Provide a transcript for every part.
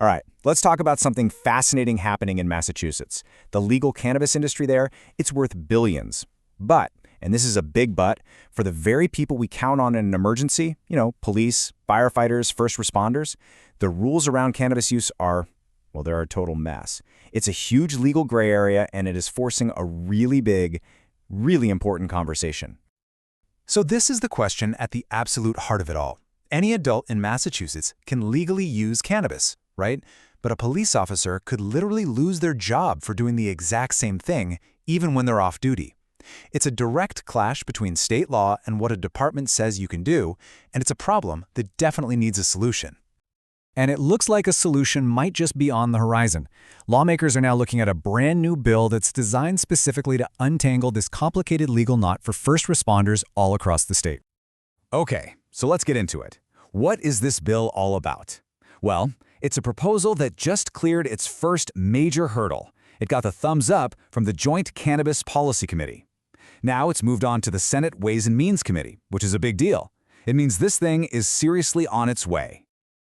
All right, let's talk about something fascinating happening in Massachusetts. The legal cannabis industry there, it's worth billions. But, and this is a big but, for the very people we count on in an emergency, police, firefighters, first responders, the rules around cannabis use are, well, they're a total mess. It's a huge legal gray area, and it is forcing a really big, really important conversation. So this is the question at the absolute heart of it all. Any adult in Massachusetts can legally use cannabis, right? But a police officer could literally lose their job for doing the exact same thing, even when they're off duty. It's a direct clash between state law and what a department says you can do, and it's a problem that definitely needs a solution. And it looks like a solution might just be on the horizon. Lawmakers are now looking at a brand new bill that's designed specifically to untangle this complicated legal knot for first responders all across the state. Okay, so let's get into it. What is this bill all about? Well, it's a proposal that just cleared its first major hurdle. It got the thumbs up from the Joint Cannabis Policy Committee. Now it's moved on to the Senate Ways and Means Committee, which is a big deal. It means this thing is seriously on its way.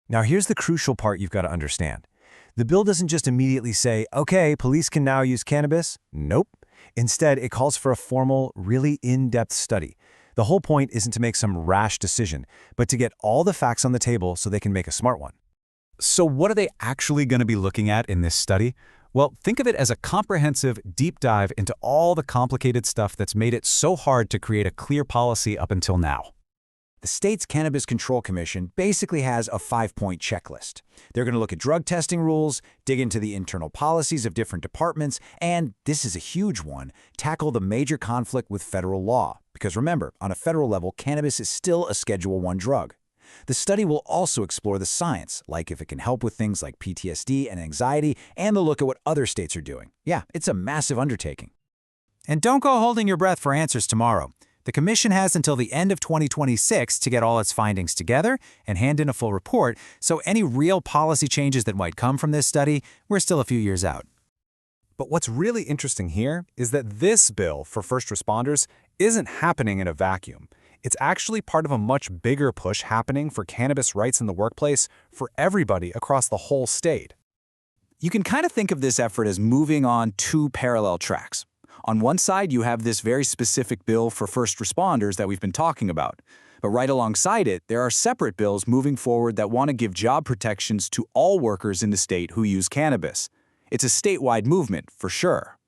Now here's the crucial part you've got to understand. The bill doesn't just immediately say, okay, police can now use cannabis. Nope. Instead, it calls for a formal, really in-depth study. The whole point isn't to make some rash decision, but to get all the facts on the table so they can make a smart one. So what are they actually going to be looking at in this study? Well, think of it as a comprehensive, deep dive into all the complicated stuff that's made it so hard to create a clear policy up until now. The state's Cannabis Control Commission basically has a 5-point checklist. They're going to look at drug testing rules, dig into the internal policies of different departments, and, this is a huge one, tackle the major conflict with federal law. Because remember, on a federal level, cannabis is still a Schedule I drug. The study will also explore the science, like if it can help with things like PTSD and anxiety, and they'll look at what other states are doing. Yeah, it's a massive undertaking. And don't go holding your breath for answers tomorrow. The Commission has until the end of 2026 to get all its findings together and hand in a full report, so any real policy changes that might come from this study, we're still a few years out. But what's really interesting here is that this bill for first responders isn't happening in a vacuum. It's actually part of a much bigger push happening for cannabis rights in the workplace for everybody across the whole state. You can kind of think of this effort as moving on two parallel tracks. On one side, you have this very specific bill for first responders that we've been talking about. But right alongside it, there are separate bills moving forward that want to give job protections to all workers in the state who use cannabis. It's a statewide movement, for sure.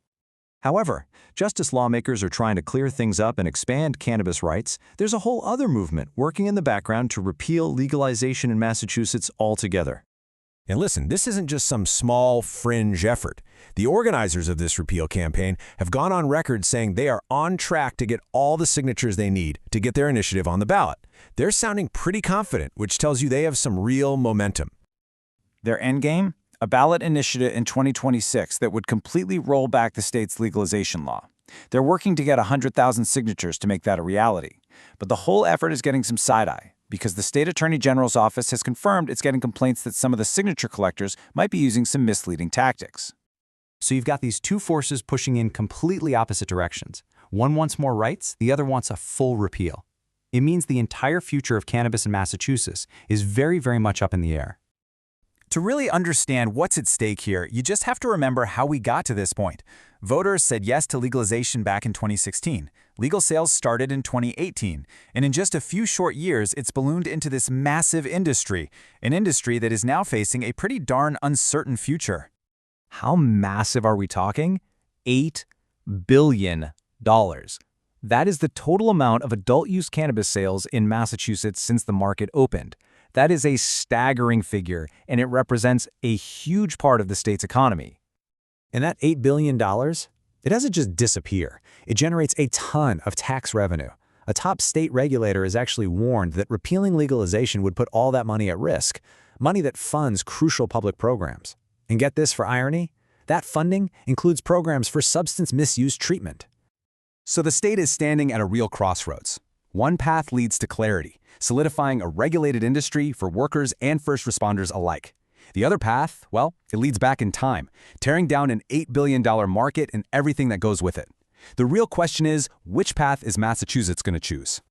However, just as lawmakers are trying to clear things up and expand cannabis rights, there's a whole other movement working in the background to repeal legalization in Massachusetts altogether. And listen, this isn't just some small, fringe effort. The organizers of this repeal campaign have gone on record saying they are on track to get all the signatures they need to get their initiative on the ballot. They're sounding pretty confident, which tells you they have some real momentum. Their endgame? A ballot initiative in 2026 that would completely roll back the state's legalization law. They're working to get 100,000 signatures to make that a reality. But the whole effort is getting some side-eye, because the state attorney general's office has confirmed it's getting complaints that some of the signature collectors might be using some misleading tactics. So you've got these two forces pushing in completely opposite directions. One wants more rights, the other wants a full repeal. It means the entire future of cannabis in Massachusetts is very, very much up in the air. To really understand what's at stake here, you just have to remember how we got to this point. Voters said yes to legalization back in 2016. Legal sales started in 2018. And in just a few short years, it's ballooned into this massive industry, an industry that is now facing a pretty darn uncertain future. How massive are we talking? $8 billion. That is the total amount of adult-use cannabis sales in Massachusetts since the market opened. That is a staggering figure, and it represents a huge part of the state's economy. And that $8 billion, it doesn't just disappear. It generates a ton of tax revenue. A top state regulator has actually warned that repealing legalization would put all that money at risk, money that funds crucial public programs. And get this for irony, that funding includes programs for substance misuse treatment. So the state is standing at a real crossroads. One path leads to clarity, solidifying a regulated industry for workers and first responders alike. The other path, well, it leads back in time, tearing down an $8 billion market and everything that goes with it. The real question is, which path is Massachusetts going to choose?